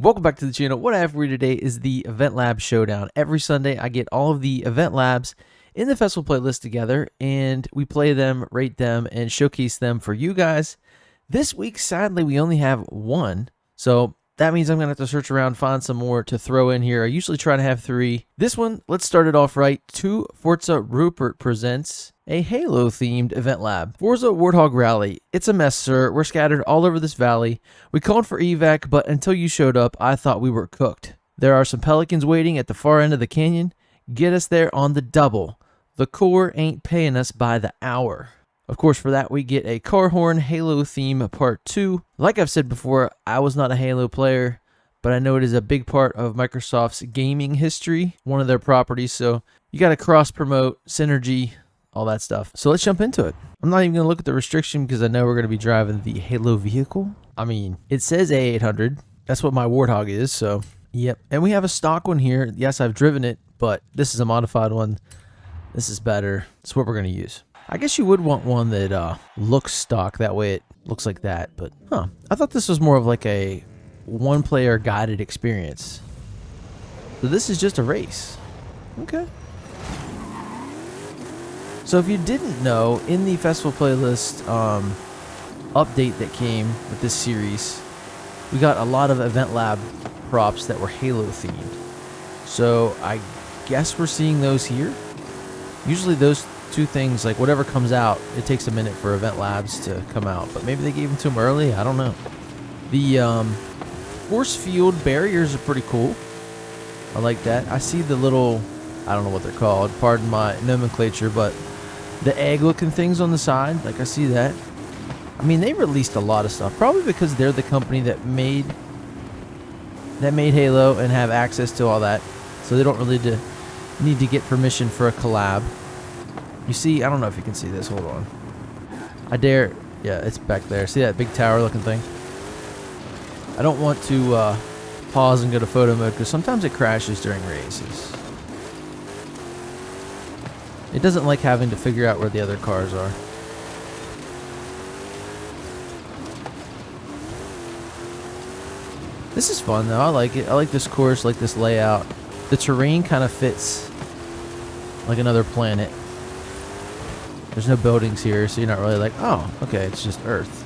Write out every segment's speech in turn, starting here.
Welcome back to the channel. What I have for you today is the Eventlab Showdown. Every Sunday, I get all of the Eventlabs in the festival playlist together, and we play them, rate them, and showcase them for you guys. This week, sadly, we only have one, so that means I'm going to have to search around, find some more to throw in here. I usually try to have three. This one, let's start it off right. Forza Rupert presents a Halo-themed Eventlab. Forza Warthog Rally. It's a mess, sir. We're scattered all over this valley. We called for evac, but until you showed up, I thought we were cooked. There are some pelicans waiting at the far end of the canyon. Get us there on the double. The Corps ain't paying us by the hour. Of course, for that, we get a car horn Halo theme part 2. Like I've said before, I was not a Halo player, but I know it is a big part of Microsoft's gaming history, one of their properties, so you got to cross-promote, synergy, all that stuff. So let's jump into it. I'm not even going to look at the restriction because I know we're going to be driving the Halo vehicle. I mean, it says A800. That's what my Warthog is, so yep. And we have a stock one here. Yes, I've driven it, but this is a modified one. This is better. That's what we're going to use. I guess you would want one that looks stock. That way it looks like that, but I thought this was more of like a one-player guided experience. So this is just a race. Okay. So if you didn't know, in the festival playlist update that came with this series, we got a lot of Eventlab props that were Halo themed. So I guess we're seeing those here. Usually those two things, like whatever comes out, it takes a minute for Eventlabs to come out, but maybe they gave them to them early. I don't know. The force field barriers are pretty cool. I like that. I see the little, I don't know what they're called, pardon my nomenclature, but the egg looking things on the side, like I see that. I mean, they released a lot of stuff, probably because they're the company that made Halo and have access to all that, so they don't really need to get permission for a collab. You see, I don't know if you can see this. Hold on. Yeah, it's back there. See that big tower looking thing? I don't want to pause and go to photo mode because sometimes it crashes during races. It doesn't like having to figure out where the other cars are. This is fun though. I like it. I like this course, like this layout. The terrain kind of fits like another planet. There's no buildings here, so you're not really like, oh, okay, it's just Earth.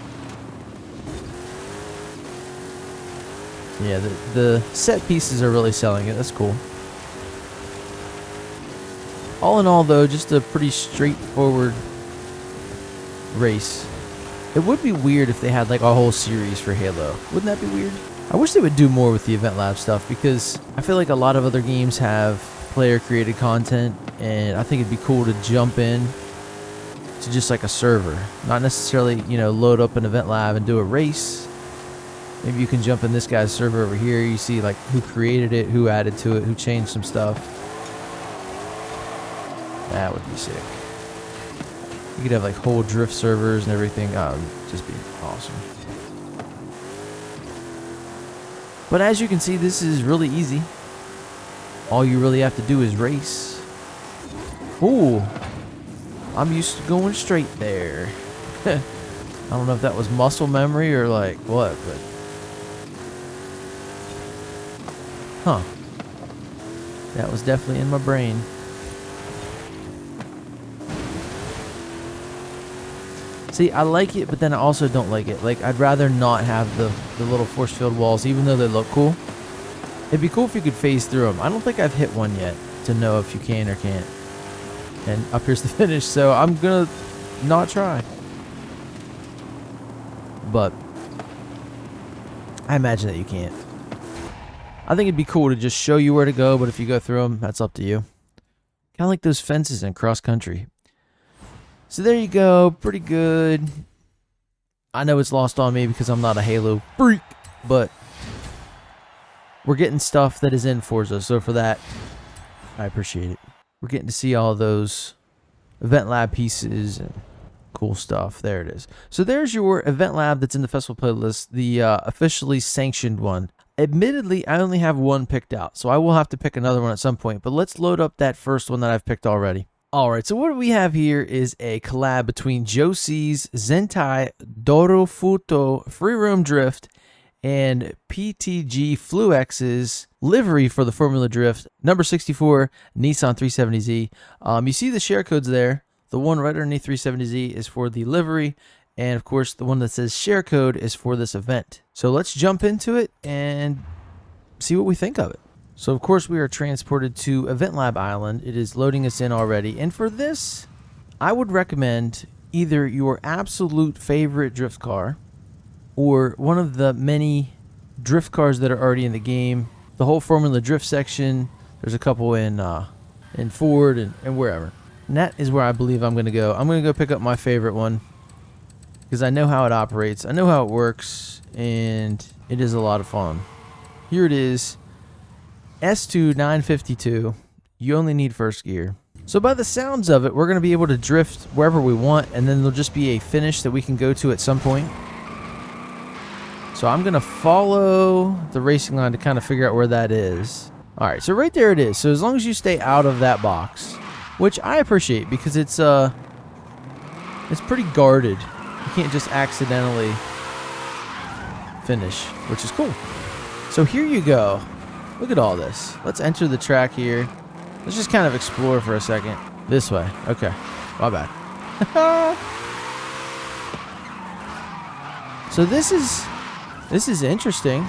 Yeah, the set pieces are really selling it. That's cool. All in all, though, just a pretty straightforward race. It would be weird if they had like a whole series for Halo. Wouldn't that be weird? I wish they would do more with the Eventlab stuff because I feel like a lot of other games have player-created content, and I think it'd be cool to jump in to just like a server, not necessarily, you know, load up an Eventlab and do a race. Maybe you can jump in this guy's server over here. You see like who created it, who added to it, who changed some stuff. That would be sick. You could have like whole drift servers and everything. It would just be awesome. But as you can see, this is really easy. All you really have to do is race. Ooh. I'm used to going straight there. I don't know if that was muscle memory or like what, but that was definitely in my brain. See, I like it, but then I also don't like it. Like, I'd rather not have the little force field walls, even though they look cool. It'd be cool if you could phase through them. I don't think I've hit one yet to know if you can or can't. And up here's the finish, so I'm gonna not try. But I imagine that you can't. I think it'd be cool to just show you where to go, but if you go through them, that's up to you. Kind of like those fences in cross country. So there you go, pretty good. I know it's lost on me because I'm not a Halo freak, but we're getting stuff that is in Forza, so for that, I appreciate it. We're getting to see all those Eventlab pieces and cool stuff. There it is. So there's your Eventlab that's in the festival playlist, the officially sanctioned one. Admittedly, I only have one picked out, so I will have to pick another one at some point. But let's load up that first one that I've picked already. All right, so what we have here is a collab between Josie's Zentai Dorofuto Free Roam Drift and PTG Flux's livery for the Formula Drift, number 64, Nissan 370Z. You see the share codes there. The one right underneath 370Z is for the livery, and of course the one that says share code is for this event. So let's jump into it and see what we think of it. So of course we are transported to Eventlab Island. It is loading us in already, and for this I would recommend either your absolute favorite drift car or one of the many drift cars that are already in the game. The whole Formula Drift section, there's a couple in Ford and wherever. And that is where I believe I'm going to go. I'm going to go pick up my favorite one because I know how it operates. I know how it works, and it is a lot of fun. Here it is, S2 952. You only need first gear. So by the sounds of it, we're going to be able to drift wherever we want, and then there'll just be a finish that we can go to at some point. So I'm going to follow the racing line to kind of figure out where that is. All right, so right there it is. So as long as you stay out of that box, which I appreciate because it's pretty guarded. You can't just accidentally finish, which is cool. So here you go. Look at all this. Let's enter the track here. Let's just kind of explore for a second. This way. Okay. My bad. So this is interesting.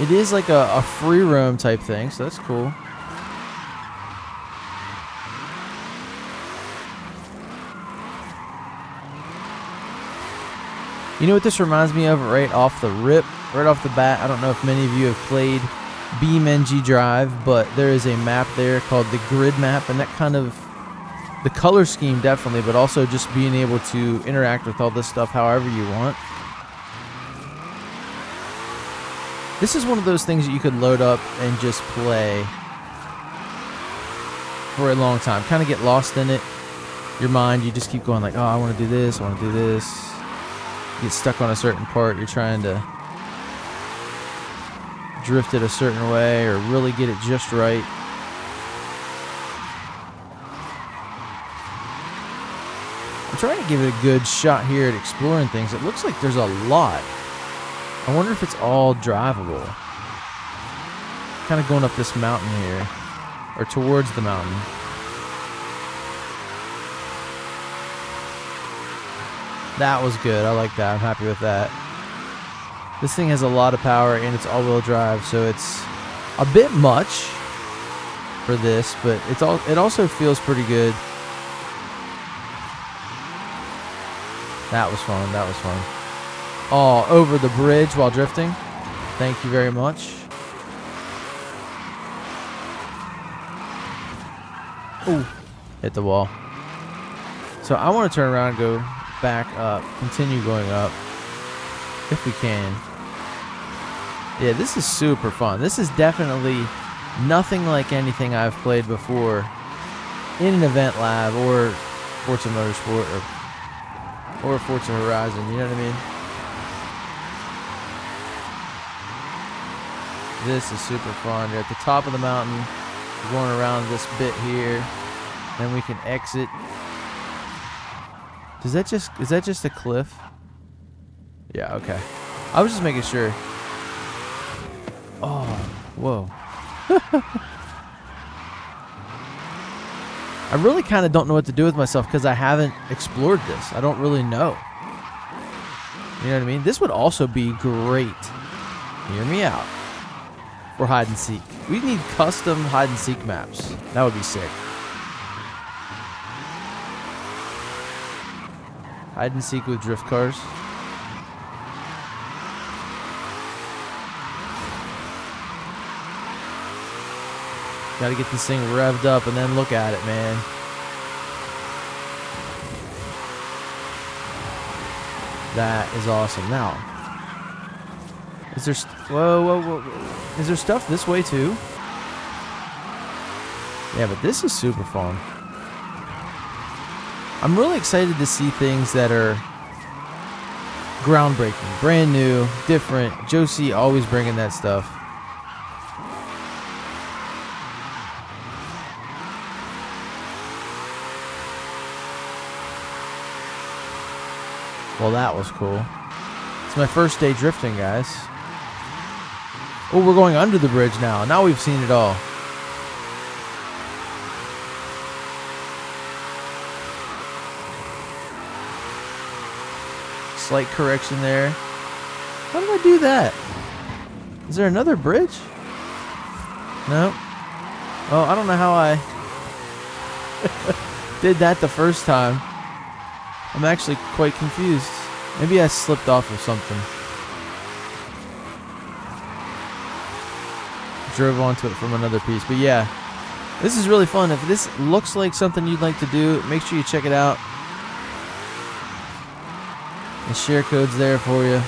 It is like a free roam type thing, so that's cool. You know what this reminds me of right off the rip, right off the bat? I don't know if many of you have played BeamNG Drive, but there is a map there called the Grid Map, and that kind of, the color scheme definitely, but also just being able to interact with all this stuff however you want. This is one of those things that you could load up and just play for a long time. Kind of get lost in it. Your mind, you just keep going like, oh, I want to do this, I want to do this. You get stuck on a certain part. You're trying to drift it a certain way or really get it just right. I'm trying to give it a good shot here at exploring things. It looks like there's a lot. I wonder if it's all drivable. Kind of going up this mountain here, or towards the mountain. That was good. I like that. I'm happy with that. This thing has a lot of power and it's all-wheel drive, so it's a bit much for this, but it also feels pretty good. That was fun. That was fun. Oh, over the bridge while drifting. Thank you very much. Ooh, hit the wall. So I want to turn around and go back up, continue going up if we can. Yeah, this is super fun. This is definitely nothing like anything I've played before in an Eventlab or Forza Motorsport or Forza Horizon, you know what I mean? This is super fun. You're at the top of the mountain. We're going around this bit here. Then we can exit. Is that just a cliff? Yeah, okay. I was just making sure. Oh, whoa. I really kind of don't know what to do with myself because I haven't explored this. I don't really know. You know what I mean? This would also be great. Hear me out. For hide and seek. We need custom hide and seek maps. That would be sick. Hide and seek with drift cars. Gotta get this thing revved up and then look at it, man. That is awesome. Now, is there whoa. Is there stuff this way too? Yeah, but this is super fun. I'm really excited to see things that are groundbreaking, brand new, different. Josie always bringing that stuff. Well, that was cool. It's my first day drifting, guys. Oh, we're going under the bridge now. Now we've seen it all. Slight correction there. How did I do that? Is there another bridge? No. Oh, I don't know how I did that the first time. I'm actually quite confused. Maybe I slipped off of something. Drove onto it from another piece. But yeah, this is really fun. If this looks like something you'd like to do, make sure you check it out. The share code's there for you.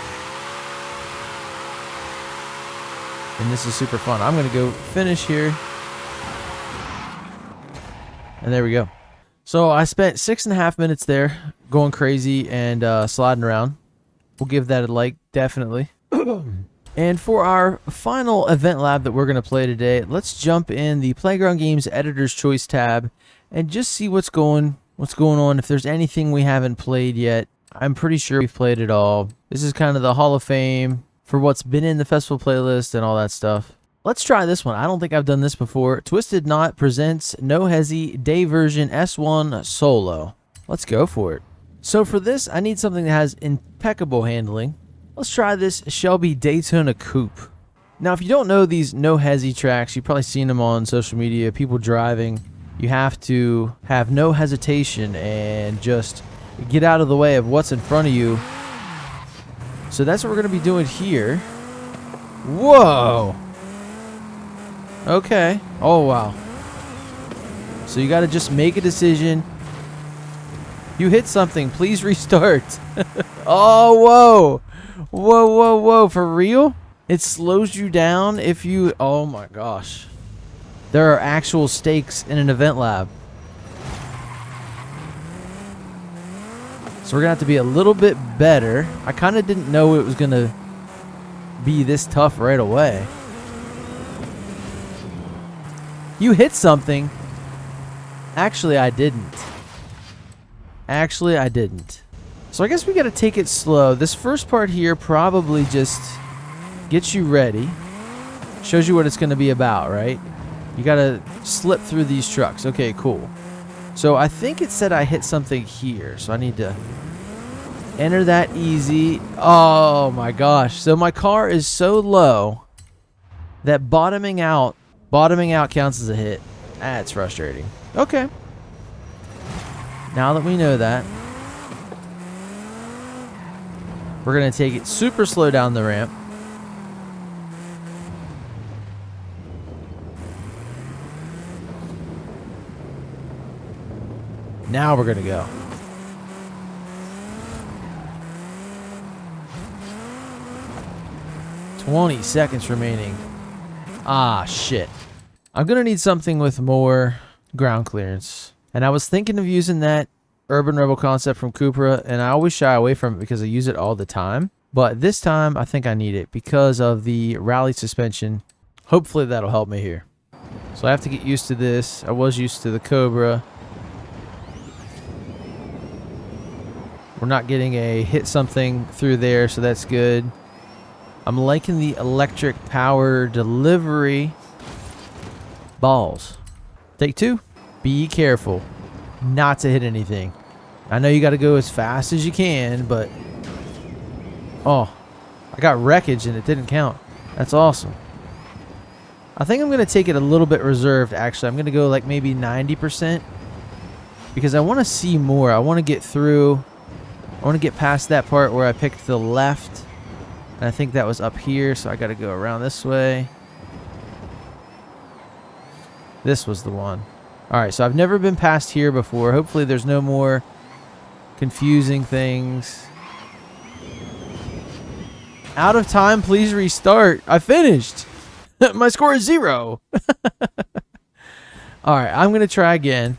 And this is super fun. I'm going to go finish here. And there we go. So I spent 6.5 minutes there going crazy and sliding around. We'll give that a like, definitely. And for our final event lab that we're going to play today, let's jump in the Playground Games Editor's Choice tab and just see what's going on. If there's anything we haven't played yet, I'm pretty sure we've played it all. This is kind of the Hall of Fame for what's been in the festival playlist and all that stuff. Let's try this one. I don't think I've done this before. Twisted Knot presents No Hezi Day Version S1 Solo. Let's go for it. So for this, I need something that has impeccable handling. Let's try this Shelby Daytona Coupe. Now, if you don't know these No Hezi tracks, you've probably seen them on social media, people driving. You have to have no hesitation and just get out of the way of what's in front of you. So that's what we're going to be doing here. Whoa! Okay. Oh, wow. So you got to just make a decision. You hit something. Please restart. Oh, whoa. Whoa, whoa, whoa. For real? It slows you down if you... Oh, my gosh. There are actual stakes in an event lab. So we're going to have to be a little bit better. I kind of didn't know it was going to be this tough right away. You hit something. Actually, I didn't. Actually, I didn't. So I guess we got to take it slow. This first part here probably just gets you ready. Shows you what it's going to be about, right? You got to slip through these trucks. Okay, cool. So I think it said I hit something here. So I need to enter that easy. Oh my gosh. So my car is so low that bottoming out counts as a hit. That's frustrating. Okay. Now that we know that, we're going to take it super slow down the ramp. Now we're going to go. "20 seconds remaining. Ah, shit. I'm going to need something with more ground clearance. And I was thinking of using that Urban Rebel concept from Cupra, and I always shy away from it because I use it all the time. But this time, I think I need it because of the rally suspension. Hopefully that'll help me here. So I have to get used to this. I was used to the Cobra. We're not getting a hit something through there, so that's good. I'm liking the electric power delivery. Balls. Take two. Be careful not to hit anything. I know you got to go as fast as you can, but... Oh, I got wreckage and it didn't count. That's awesome. I think I'm going to take it a little bit reserved, actually. I'm going to go like maybe 90%. Because I want to see more. I want to get through... I want to get past that part where I picked the left. And I think that was up here, so I got to go around this way. This was the one. Alright, so I've never been past here before. Hopefully there's no more confusing things. Out of time, please restart. I finished. My score is 0. Alright, I'm going to try again.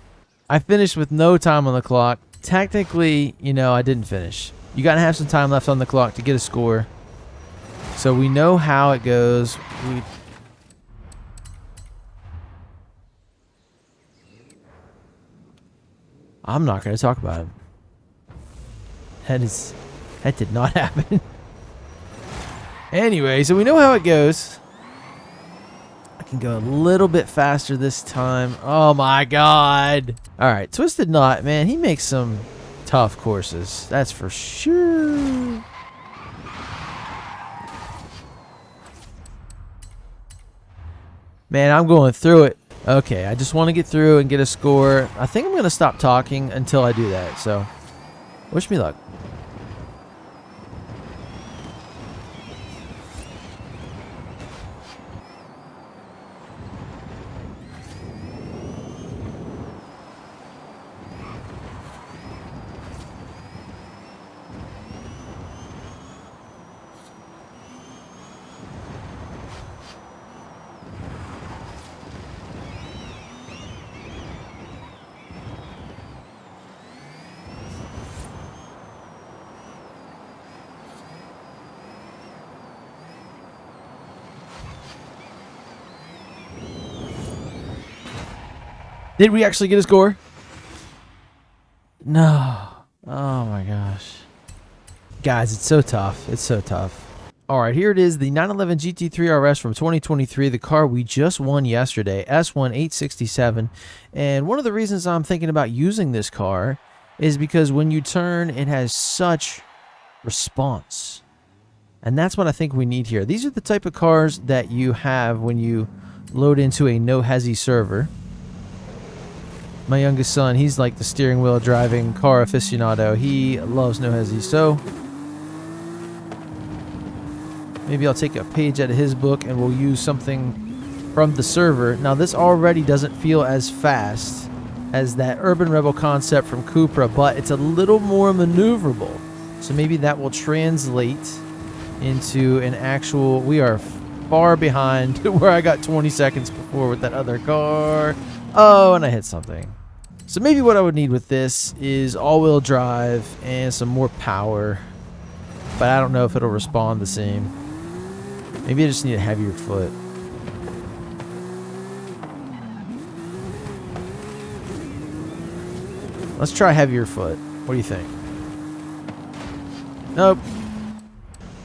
I finished with no time on the clock. Technically, you know, I didn't finish. You got to have some time left on the clock to get a score. So we know how it goes. I'm not going to talk about it. That did not happen. Anyway, so we know how it goes. I can go a little bit faster this time. Oh my god. All right, Twisted Knot, man, he makes some tough courses. That's for sure. Man, I'm going through it. Okay, I just want to get through and get a score. I think I'm going to stop talking until I do that, so wish me luck. Did we actually get a score? No. Oh my gosh. Guys, it's so tough. It's so tough. All right, here it is, the 911 GT3 RS from 2023, the car we just won yesterday, S1 867. And one of the reasons I'm thinking about using this car is because when you turn, it has such response. And that's what I think we need here. These are the type of cars that you have when you load into a no-hezzy server. My youngest son, he's like the steering wheel driving car aficionado. He loves no-hezzy, so maybe I'll take a page out of his book and we'll use something from the server. Now, this already doesn't feel as fast as that Urban Rebel concept from Cupra, but it's a little more maneuverable. So maybe that will translate into an actual... We are far behind where I got 20 seconds before with that other car. Oh, and I hit something. So maybe what I would need with this is all-wheel drive and some more power. But I don't know if it'll respond the same. Maybe I just need a heavier foot. Let's try heavier foot. What do you think? Nope.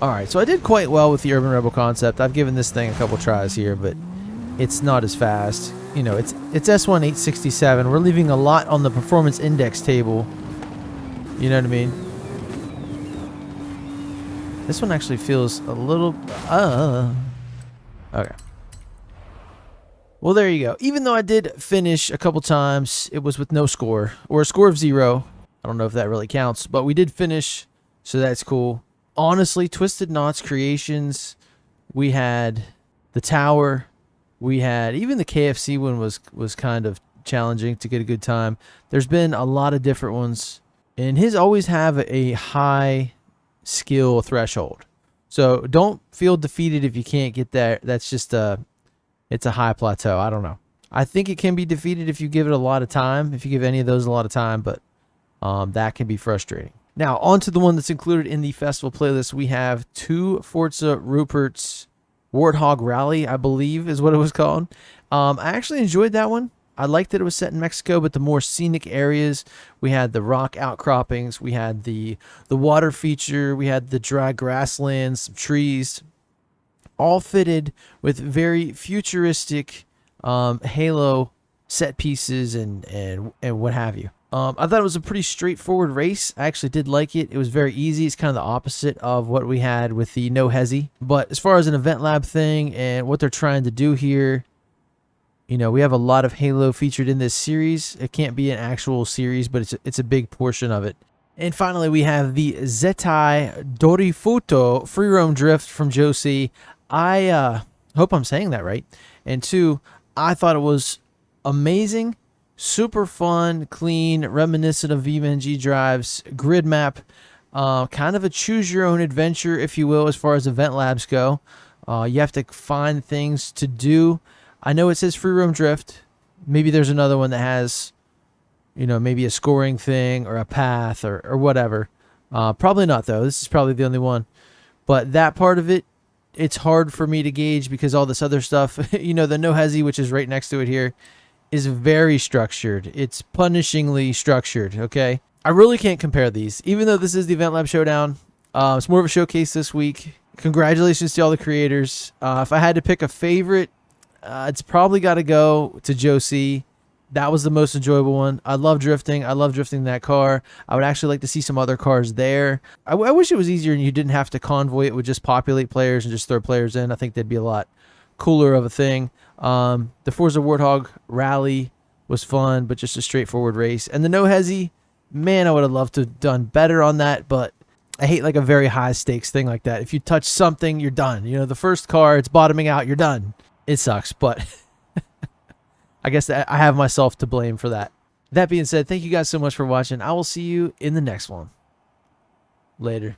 Alright, so I did quite well with the Urban Rebel concept. I've given this thing a couple tries here, but it's not as fast. You know, it's S1 867. We're leaving a lot on the performance index table. You know what I mean? This one actually feels a little... Okay. Well, there you go. Even though I did finish a couple times, it was with no score. Or a score of 0. I don't know if that really counts. But we did finish, so that's cool. Honestly, Twisted Knots Creations, we had the Tower... We had, even the KFC one was kind of challenging to get a good time. There's been a lot of different ones. And his always have a high skill threshold. So don't feel defeated if you can't get there. That's just it's a high plateau. I don't know. I think it can be defeated if you give it a lot of time. If you give any of those a lot of time. But that can be frustrating. Now, on to the one that's included in the festival playlist. We have 2 Forza Rupert's Warthog Rally, I believe is what it was called. I actually enjoyed that one. I liked that it was set in Mexico, but the more scenic areas, we had the rock outcroppings, we had the water feature, we had the dry grasslands, some trees, all fitted with very futuristic Halo set pieces and what have you. I thought it was a pretty straightforward race. I actually did like it. It was very easy. It's kind of the opposite of what we had with the no hezzy. But as far as an Eventlab thing and what they're trying to do here, you know, we have a lot of Halo featured in this series. It can't be an actual series, but it's a big portion of it. And finally, we have the Zetai Dorifuto free roam drift from Josie. I hope I'm saying that right. And 2, I thought it was amazing. Super fun, clean, reminiscent of VMNG drives, grid map, kind of a choose your own adventure, if you will, as far as Eventlabs go. You have to find things to do. I know it says free roam drift. Maybe there's another one that has, you know, maybe a scoring thing or a path or whatever. Probably not, though. This is probably the only one. But that part of it, it's hard for me to gauge because all this other stuff, you know, the no hezzy, which is right next to it here, is very structured. It's punishingly structured, okay? I really can't compare these. Even though this is the Eventlab Showdown, It's more of a showcase this week. Congratulations to all the creators. If I had to pick a favorite, it's probably got to go to Joe C. That was the most enjoyable one. I love drifting. I love drifting that car. I would actually like to see some other cars there. I wish it was easier and you didn't have to convoy. It would just populate players and just throw players in. I think that'd be a lot cooler of a thing. The Forza Warthog rally was fun, but just a straightforward race. And the No Hezi, man, I would have loved to have done better on that, but I hate like a very high stakes thing like that. If you touch something, you're done. You know, the first car, it's bottoming out, you're done. It sucks, but I guess I have myself to blame for that. That being said, thank you guys so much for watching. I will see you in the next one. Later.